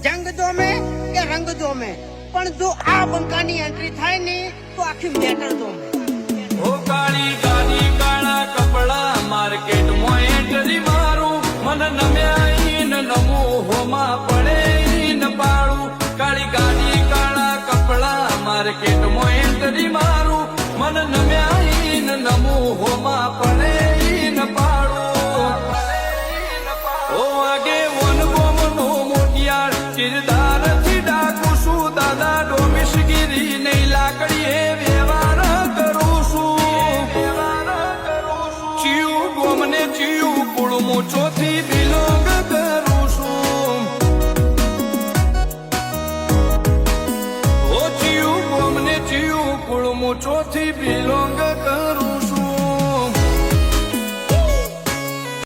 જંગ જોમે કે રંગ જોમે પણ જો આ બંકાની એન્ટ્રી થાય ને તો આખી મેટર જોમે ઓ કાળી ગાડી કાળા કપડા માર્કેટમાં એન્ટ્રી મારું મન નમ્યા ન નમો હોમાં પડે ન પાડું કાળી ગાડી કાળા કપડા માર્કેટમાં એન્ટ્રી મારું મન નમ્યા ન નમો હોમાં પડે ન પાડું ઓ આગે વન ગોમનો મોટિયાર કિરદાર થી ડાકુ છું દાદા ડોમિશગીરી નહીં લાકડીએ વ્યવહાર કરું છું ચિયું ગોમને ચિયું કુળમું ચોથી